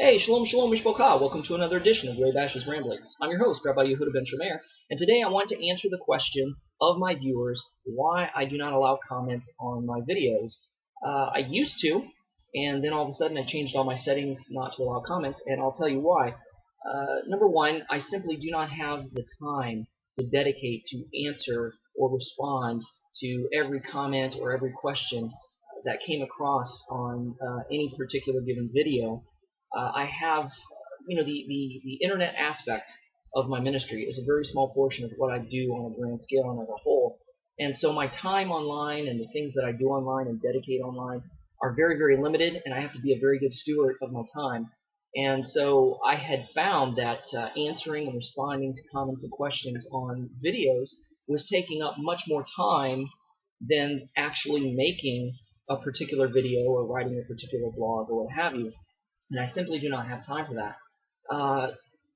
Hey, shalom, shalom, mishpocha. Welcome to another edition of Ray Bash's Ramblings. I'm your host, Rabbi Yehuda Ben Shomer, and today I want to answer the question of my viewers why I do not allow comments on my videos. I used to, and then all of a sudden I changed all my settings not to allow comments, and I'll tell you why. Number one, I simply do not have the time to dedicate to answer or respond to every comment or every question that came across on any particular given video. I have, the internet aspect of my ministry is a very small portion of what I do on a grand scale and as a whole. And so my time online and the things that I do online and dedicate online are very, very limited, and I have to be a very good steward of my time. And so I had found that answering and responding to comments and questions on videos was taking up much more time than actually making a particular video or writing a particular blog or what have you. And I simply do not have time for that.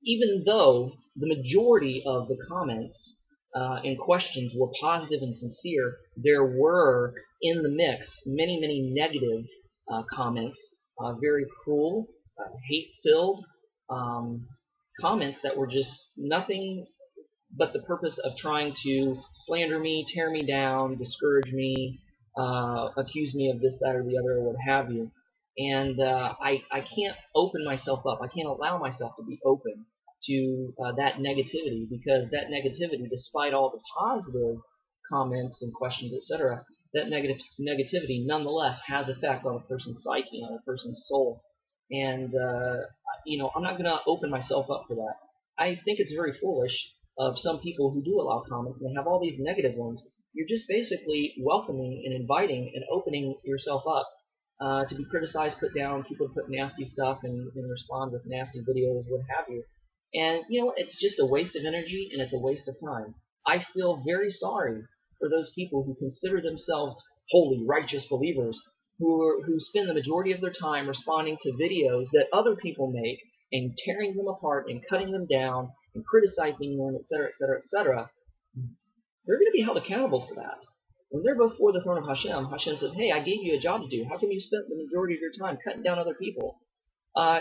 Even though the majority of the comments and questions were positive and sincere, there were in the mix many, many negative comments, very cruel, hate-filled comments that were just nothing but the purpose of trying to slander me, tear me down, discourage me, accuse me of this, that, or the other, or what have you. And I can't open myself up. I can't allow myself to be open to that negativity, because that negativity, despite all the positive comments and questions, etc., that negativity nonetheless has effect on a person's psyche, on a person's soul. And, I'm not going to open myself up for that. I think it's very foolish of some people who do allow comments, and they have all these negative ones. You're just basically welcoming and inviting and opening yourself up to be criticized, put down, people put nasty stuff and respond with nasty videos, what have you. And, it's just a waste of energy and it's a waste of time. I feel very sorry for those people who consider themselves holy, righteous believers who spend the majority of their time responding to videos that other people make and tearing them apart and cutting them down and criticizing them, etc., etc., etc. They're going to be held accountable for that. When they're before the throne of Hashem, Hashem says, hey, I gave you a job to do. How come you spent the majority of your time cutting down other people?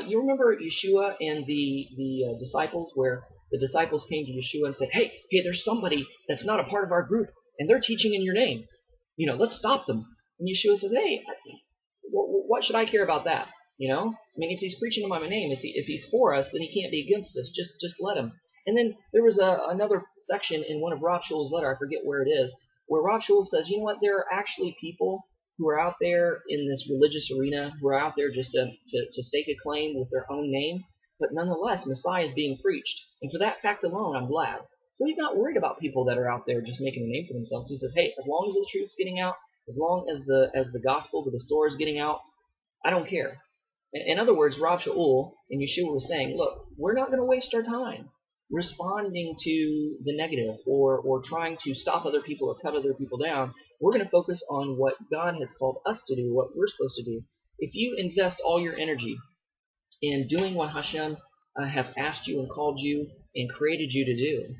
You remember Yeshua and the disciples, where the disciples came to Yeshua and said, hey, there's somebody that's not a part of our group, and they're teaching in your name. Let's stop them. And Yeshua says, hey, what should I care about that? If he's preaching in my name, if he's for us, then he can't be against us. Just let him. And then there was another section in one of Rav Shaul's letter, I forget where it is, where Rav Shaul says, you know what, there are actually people who are out there in this religious arena, who are out there just to stake a claim with their own name, but nonetheless, Messiah is being preached. And for that fact alone, I'm glad. So he's not worried about people that are out there just making a name for themselves. He says, hey, as long as the truth's getting out, as long as the gospel, the Torah is getting out, I don't care. In other words, Rav Shaul and Yeshua were saying, look, we're not going to waste our time responding to the negative or trying to stop other people or cut other people down. We're going to focus on what God has called us to do, what we're supposed to do. If you invest all your energy in doing what Hashem has asked you and called you and created you to do,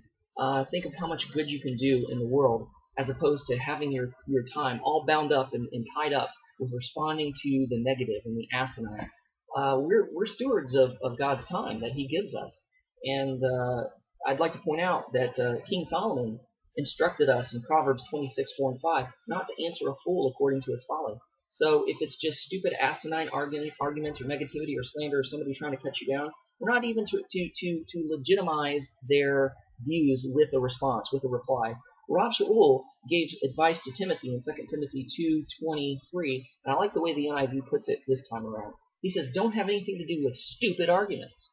think of how much good you can do in the world, as opposed to having your time all bound up and tied up with responding to the negative and the asinine. We're stewards of God's time that He gives us. And I'd like to point out that King Solomon instructed us in Proverbs 26:4 and 5 not to answer a fool according to his folly. So if it's just stupid, asinine arguments or negativity or slander or somebody trying to cut you down, we're not even to legitimize their views with a response, with a reply. Rav Shaul gave advice to Timothy in 2 Timothy 2:23, and I like the way the NIV puts it this time around. He says, don't have anything to do with stupid arguments.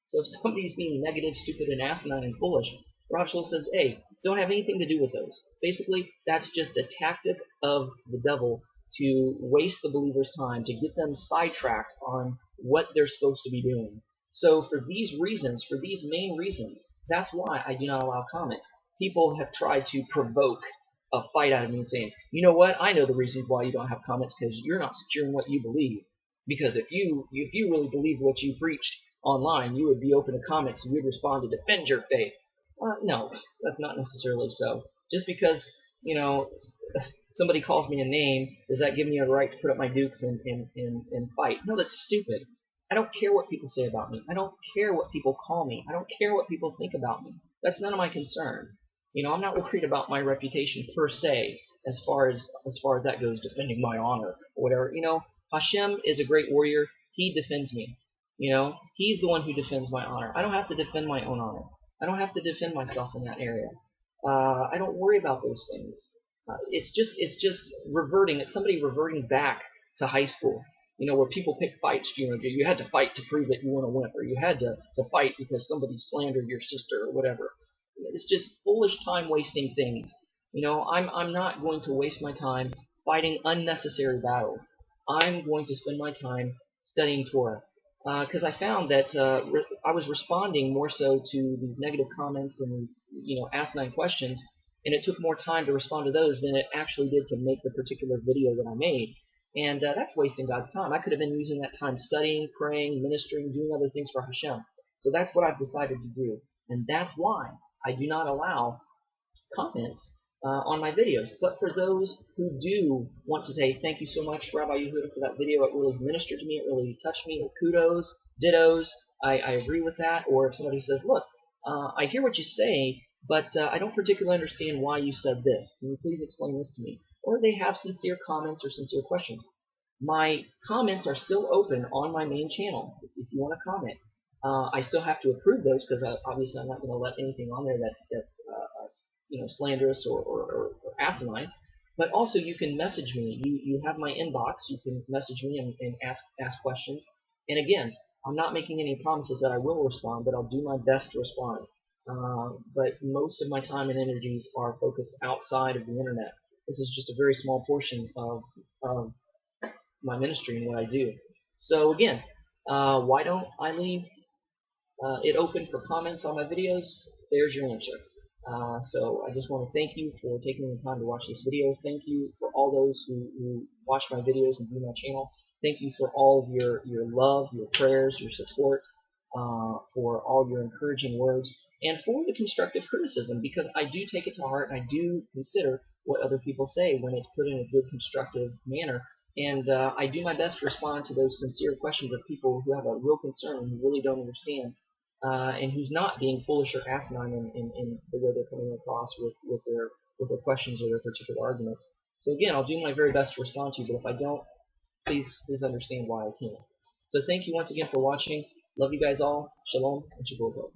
So if somebody's being negative, stupid, and asinine and foolish, Rav Shaul says, hey, don't have anything to do with those. Basically, that's just a tactic of the devil to waste the believer's time, to get them sidetracked on what they're supposed to be doing. So for these reasons, for these main reasons, that's why I do not allow comments. People have tried to provoke a fight out of me and saying, you know what, I know the reasons why you don't have comments, because you're not secure in what you believe. Because if you really believe what you preached online, you would be open to comments and you'd respond to defend your faith. No, that's not necessarily so. Just because, somebody calls me a name, does that give me a right to put up my dukes and fight? No, that's stupid. I don't care what people say about me. I don't care what people call me. I don't care what people think about me. That's none of my concern. I'm not worried about my reputation per se, as far as that goes, defending my honor or whatever. Hashem is a great warrior. He defends me. He's the one who defends my honor. I don't have to defend my own honor. I don't have to defend myself in that area. I don't worry about those things. It's just reverting. It's somebody reverting back to high school. Where people pick fights. You had to fight to prove that you weren't a wimp, or you had to fight because somebody slandered your sister or whatever. It's just foolish time wasting things. I'm not going to waste my time fighting unnecessary battles. I'm going to spend my time studying Torah. Because I found that I was responding more so to these negative comments and these, asinine questions, and it took more time to respond to those than it actually did to make the particular video that I made. And that's wasting God's time. I could have been using that time studying, praying, ministering, doing other things for Hashem. So that's what I've decided to do. And that's why I do not allow comments on my videos. But for those who do want to say, thank you so much, Rabbi Yehuda, for that video. It really ministered to me. It really touched me. Or kudos, dittos. I agree with that. Or if somebody says, look, I hear what you say, but I don't particularly understand why you said this. Can you please explain this to me? Or they have sincere comments or sincere questions. My comments are still open on my main channel if you want to comment. I still have to approve those because obviously I'm not going to let anything on there that's slanderous or asinine. But also you can message me. You have my inbox. You can message me and ask questions. And again, I'm not making any promises that I will respond, but I'll do my best to respond. But most of my time and energies are focused outside of the internet. This is just a very small portion of my ministry and what I do. So again, why don't I leave it open for comments on my videos? There's your answer. So I just want to thank you for taking the time to watch this video. Thank you for all those who watch my videos and view my channel. Thank you for all of your love, your prayers, your support, for all your encouraging words, and for the constructive criticism, because I do take it to heart and I do consider what other people say when it's put in a good, constructive manner. And I do my best to respond to those sincere questions of people who have a real concern and who really don't understand, and who's not being foolish or asinine in the way they're coming across with their questions or their particular arguments. So again, I'll do my very best to respond to you, but if I don't, please understand why I can't. So thank you once again for watching. Love you guys all. Shalom and Shabbat.